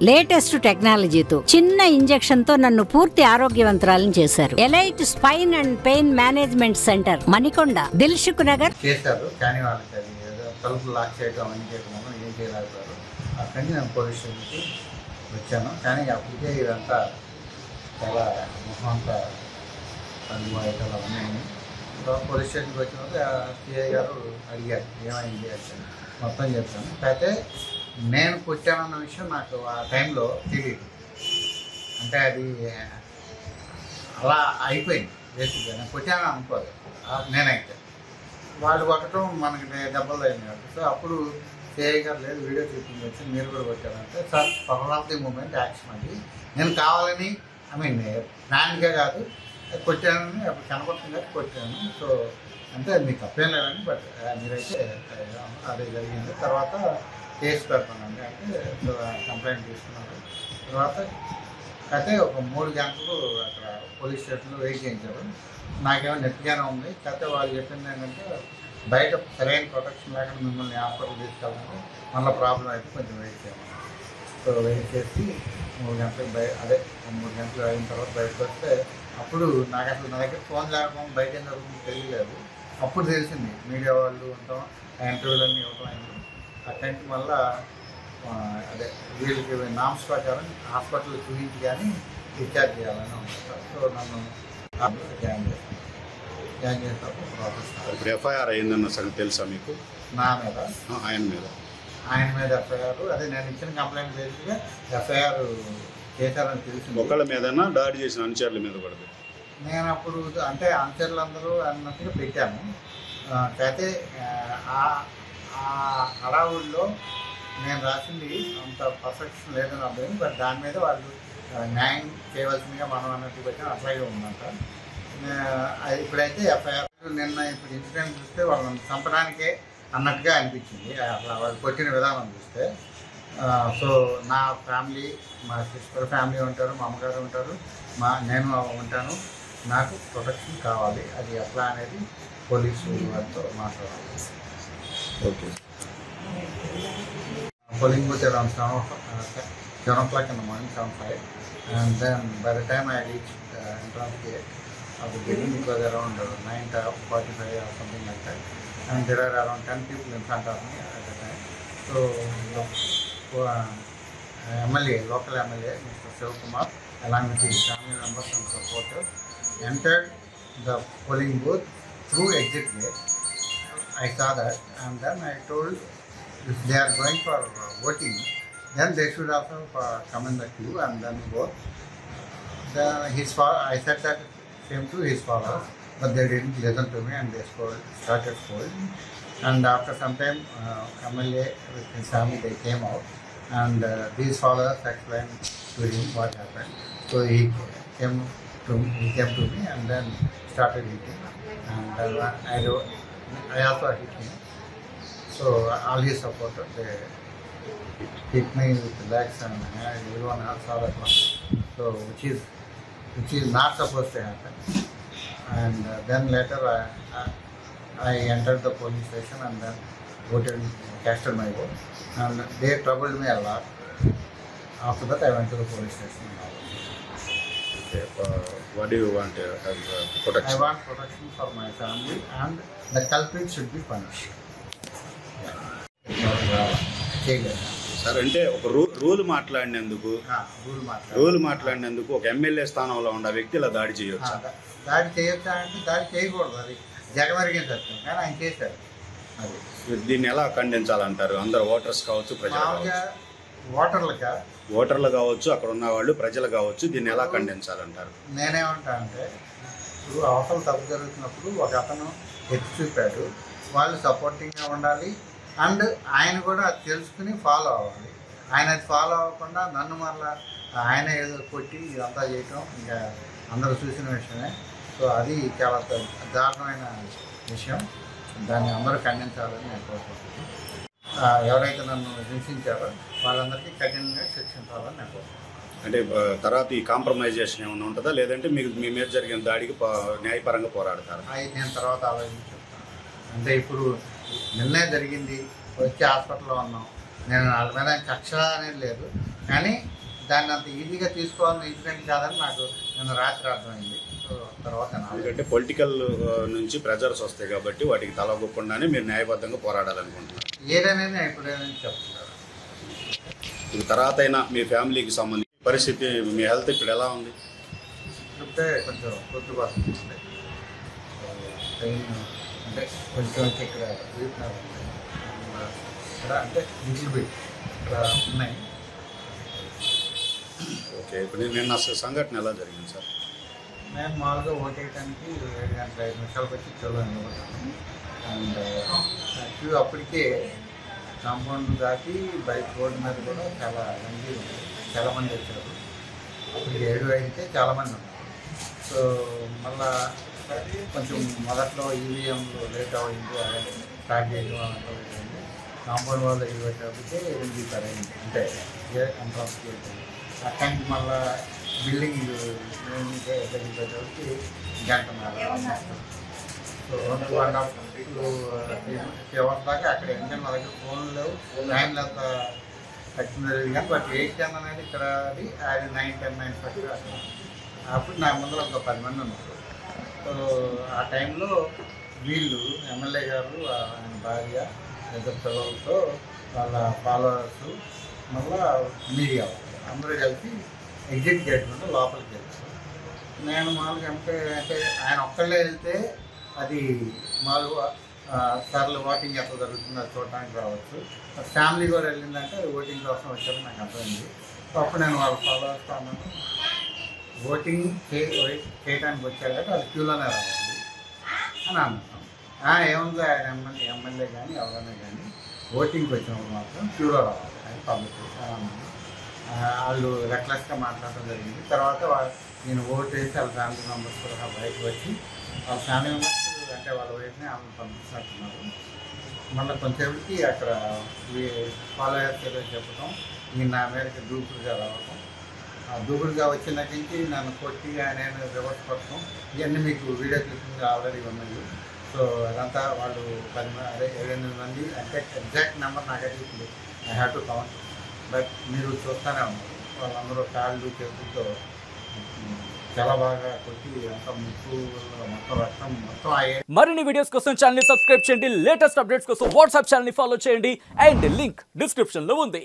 Latest టెక్నాలజీతో చిన్న injection తో నన్ను పూర్తి ఆరోగ్యవంతురాలను చేశారు. Elite spine and pain management centre, Manikonda, Dilsukh Nagar చేశారు. కానీ వాళ్ళకి అది ఏదో తలుపు లాక్ చేయడం అని చేయడం ఏం చేయలేకపోయారు. అక్కడి నుంచి నేను పోలీస్ స్టేషన్కి వచ్చాను. కానీ అప్పటికే ఇదంతా చాలా మొహంతా అనుభవాలు ఉన్నాయి. పోలీస్ స్టేషన్కి వచ్చినప్పుడు సిఐ గారు అడిగారు ఏమైంది అంటే మొత్తం చెప్పాను. అయితే నేను కొట్టానన్న విషయం నాకు ఆ టైంలో తెలియదు. అంటే అది అలా అయిపోయింది. బేసిక్గా నేను కొట్టానని అనుకోదు నేనైతే. వాళ్ళు కొట్టడం మనకి దెబ్బలు అయింది కాబట్టి. సో అప్పుడు సిఐ గారు లేదు వీడియో క్లిప్పింగ్ వచ్చి మీరు కూడా కొట్టారంటే sir power of the moment action అది నేను కావాలని ప్లాన్గా కాదు కొట్టానని అప్పుడు కనపడుతుంది కాబట్టి కొట్టాను. సో అంటే మీకు తప్పేం లేదండి, బట్ మీరైతే అదే జరిగింది. తర్వాత కేసు పెడతానండి అంటే కంప్లైంట్ తీసుకున్నాను. తర్వాత అయితే ఒక 3 గంటలు అక్కడ పోలీస్ స్టేషన్లో వెయిట్ చేయించారు. నాకేమో నెట్గానే ఉంది. కాకపోతే వాళ్ళు చెప్పింది ఏంటంటే బయట సరైన ప్రొటెక్షన్ లేకుండా మిమ్మల్ని హాస్పిటల్ తీసుకెళ్ళాలంటే మళ్ళీ ప్రాబ్లం అయితే కొంచెం వెయిట్ చేయాలి. సో వెయిట్ చేసి 3 గంటలకు 3 గంటలు అయిన తర్వాత బయటకు వస్తే అప్పుడు నాకు అసలు నా దగ్గర ఫోన్ లేకపోవడం బయట ఏం జరుగుతుందో తెలియలేదు. అప్పుడు తెలిసింది మీడియా వాళ్ళు ఉంటాం ఇంటర్వ్యూలన్నీ ఇవ్వటం అయింది. అటెంట్ మళ్ళా వీళ్ళకి నామ్స్ ప్రకారం హాస్పిటల్లో చూపించి కానీ డిశ్చార్జ్ చేయాలని ఉంటారు. సో నన్ను జాయిన్ చేస్తాను ప్రాసెస్. ఇప్పుడు ఎఫ్ఐఆర్ అయిందన్న సంగతి తెలుసా మీకు? నా మీద ఆయన మీద ఎఫ్ఐఆర్ అదే నేను ఇచ్చిన కంప్లైంట్ బేసిక్గా ఎఫ్ఐఆర్ చేశారని తెలిసింది. ఒకళ్ళ మీదన్నా దాడి చేసిన అనుచరుల మీద పడదు. నేను అప్పుడు అంటే అనుచరులు అందరూ అన్నట్టుగా పెట్టాను. అయితే ఆ హడావుల్లో నేను రాసింది అంత పర్ఫెక్షన్ లేదని అర్థమైంది. బట్ దాని మీద వాళ్ళు న్యాయం చేయవలసిందిగా మనం అన్నట్టు పెట్టాను. అట్లాగే ఉందంట. ఇప్పుడైతే ఎఫ్ఐఆర్ నిన్న ఇప్పుడు ఇన్సిడెంట్ చూస్తే వాళ్ళని చంపడానికే అన్నట్టుగా అనిపించింది. అట్లా వాళ్ళు కొట్టిన విధానం చూస్తే. సో నా ఫ్యామిలీ, మా సిస్టర్ ఫ్యామిలీ ఉంటారు, మా అమ్మగారు ఉంటారు, నేను ఉంటాను. నాకు ప్రొటెక్షన్ కావాలి. అది ఎట్లా అనేది పోలీసు వారితో మాట్లాడాలి. Okay. Polling was around 7 o'clock in the morning, 7:05, and then by the time I reached entrance gate of the building, it was around 9:45 or something like that, and there are around 10 people in front of me at the time. So MLA, local MLA, Mr. Shivakumar, along with his family members and supporters, entered the polling booth through exit gate. I saw that, and then I told if they are going for voting, then they should also come in the queue and then vote. I said that same to his followers, but they didn't listen to me and they started scolding. And after some time, MLA with his family, they came out, and these followers explained to him what happened. So he came to me and then started hitting, and I also hit him. So all his supporters, they hit me with legs and everyone else all at once. So which is not supposed to happen. And then later I entered the police station and then casted my vote. And they troubled me a lot. After that I went to the police station. Okay. What do you want as protection? I want protection for my family, and the culprit should be punished. Sir అంటే ఒక rule మాట్లాడినందుకు ఒక MLA స్థానంలో ఉన్న వ్యక్తి ఇలా దాడి చేయొచ్చా? దాడి చేయొచ్చా అంటే దాడి చేయకూడదు. అది జగమెరిగిన సత్యం, కానీ ఆయన చేశారు. అది దీన్ని ఎలా ఖండించాలంటారు? అందరు ఓటర్స్ కావచ్చు, ప్రజలు ఓటర్లు కావచ్చు, అక్కడ ఉన్న వాళ్ళు ప్రజలు కావచ్చు, దీన్ని ఎలా ఖండించాలంటారు? నేనేమంటా అంటే ఇప్పుడు అవసరం తప్పు జరుగుతున్నప్పుడు ఒక అతను ఎత్తి చూపాడు, వాళ్ళు సపోర్టింగ్గా ఉండాలి. అండ్ ఆయన కూడా అది తెలుసుకుని ఫాలో అవ్వాలి. ఆయన అది ఫాలో అవ్వకుండా నన్ను మళ్ళీ ఆయన ఏదో కొట్టి ఇదంతా చేయటం ఇంకా అందరూ చూసిన విషయమే. సో అది చాలా దారుణమైన విషయం. దాన్ని అందరూ ఖండించాలని నేను కోరుకుంటున్నాను. ఎవరైతే నన్ను హింసించారో వాళ్ళందరికీ కఠినంగా శిక్షించాలని నేను కోరుకుంటున్నాను. అంటే తర్వాత ఈ కాంప్రమైజేషన్ ఏమైనా ఉంటుందా, లేదంటే మీకు మీ మీద జరిగిన దాడికి న్యాయపరంగా పోరాడతారు? అది నేను తర్వాత ఆలోచించి చెప్తాను. అంటే ఇప్పుడు నిన్నే జరిగింది, వచ్చి హాస్పిటల్లో ఉన్నాం. నేను వాళ్ళ మీద కక్ష అనేది లేదు, కానీ దాన్ని అంత ఈజీగా తీసుకోవాలని ఇన్సిడెంట్ కాదని నాకు నిన్న రాత్రి అర్థమైంది. సో తర్వాత ఎందుకంటే పొలిటికల్ నుంచి ప్రెజర్స్ వస్తాయి కాబట్టి వాటికి తలగొప్పకుండానే మీరు న్యాయబద్ధంగా పోరాడాలనుకుంటున్నారు. ఏదైనా ఎప్పుడైనా చెప్తున్నారు. ఇది తర్వాత అయినా మీ ఫ్యామిలీకి సంబంధించి పరిస్థితి, మీ హెల్త్ ఇప్పుడు ఎలా ఉంది? చెప్తే కొంచెం పొద్దుపడుతుంది, పెయిన్ అంటే కొంచెం ఇక్కడ ఇక్కడ అంటే లిటిల్ బిట్ ఇక్కడ ఉన్నాయి. ఓకే, ఇప్పుడు నిన్న సంఘటన ఎలా జరిగింది సార్? నేను మామూలుగా ఓటేయడానికి 7:05 వచ్చి చెరువు నిలబడ్డాను. అండ్ యాక్చువల్గా అప్పటికే కాంపౌండ్ దాటి బైక్ రోడ్డు మీద కూడా చాలామంది వచ్చారు. అప్పటికి 7:05కే చాలామంది ఉన్నారు. సో మళ్ళా కొంచెం మొదట్లో ఈవీఎంలు లేట్ అయింది, స్టార్ట్ చేయడం అనుకోలేదు. కాంపౌండ్ వాళ్ళ దగ్గర వచ్చేటప్పటికే 8 అయింది. అంటే ఎంట్రన్స్ అక్కడికి మళ్ళీ బిల్డింగ్ దగ్గరికి వచ్చేటప్పటికి గంటన్నర. సో 2.5 అవర్స్ దాకా అక్కడ ఎందుకంటే మా దగ్గర ఫోన్లు లేవు, టైంలు అంత కట్టింది కానీ బట్ 8:10 అనేది ఇక్కడ అది 9:10, 9:30 అక్కడ. అప్పుడు నా ముందర ఒక 10 మంది ఉన్నారు. సో ఆ టైంలో వీళ్ళు ఎమ్మెల్యే గారు, ఆయన భార్య, ఇద్దరు పిల్లలతో వాళ్ళ ఫాలోవర్స్, మళ్ళీ మీడియా అందరూ కలిసి ఎగ్జిట్ గేట్ నుండి లోపలికి వెళ్తారు. నేను మామూలుగా అంటే ఆయన ఒక్కళ్ళే వెళ్తే అది మామూలుగా సార్లు ఓటింగ్ ఎట్లా జరుగుతుందో అది చూడటానికి రావచ్చు. ఫ్యామిలీ కూడా వెళ్ళిందంటే ఓటింగ్ కోసం వచ్చారని నాకు అర్థమైంది. అప్పుడు నేను వాళ్ళ ఫాలోవర్స్ అన్నాను, ఓటింగ్ చేయడానికి వచ్చారు కాబట్టి అది క్యూలోనే రావాలి అని అన్నాను. ఏముంది ఆయన ఎమ్మెల్యే కానీ ఎవరైనా కానీ ఓటింగ్కి వచ్చినప్పుడు మాత్రం క్యూలో రావాలి అని పబ్లిక్ అని అన్నాను. వాళ్ళు రెక్లెస్గా మాట్లాడడం జరిగింది. తర్వాత నేను ఓటు వేసి వాళ్ళ ఫ్యామిలీ మెంబర్స్ కూడా బయటకు వచ్చి వాళ్ళ ఫ్యామిలీ మెంబర్స్ అంటే వాళ్ళ వైఫ్ని ఆమెను పంపిస్తున్నట్టున్నారు. మళ్ళీ కొంచెంసేపటికి అక్కడ ఫాలోయర్స్ ఏదో చెప్పడం, నేను నా మీదకి దూకుడుగా రావడం, దూకుడుగా వచ్చిన నుంచి నన్ను కొట్టి నేను రివర్స్ పట్టడం, ఇవన్నీ మీకు వీడియో క్లిప్పింగ్ ఆల్రెడీ ఉన్నాయి. సో అదంతా వాళ్ళు 7-8 మంది అంటే ఎగ్జాక్ట్ నెంబర్ నాకైతే ఇప్పుడు I have to count, but మీరు చూస్తూనే ఉన్నారు. వాళ్ళందరూ కాళ్ళు చేతులతో చాలా బాగా కొట్టి అంత ముక్కు మొత్తం రక్తం మొత్తం అయ్యే. మరిన్ని వీడియోస్ కోసం ఛానల్ ని సబ్స్క్రైబ్ చేయండి, లేటెస్ట్ అప్డేట్స్ కోసం వాట్సాప్ ఛానల్ ని ఫాలో చేయండి అండ్ లింక్ డిస్క్రిప్షన్ లో ఉంది.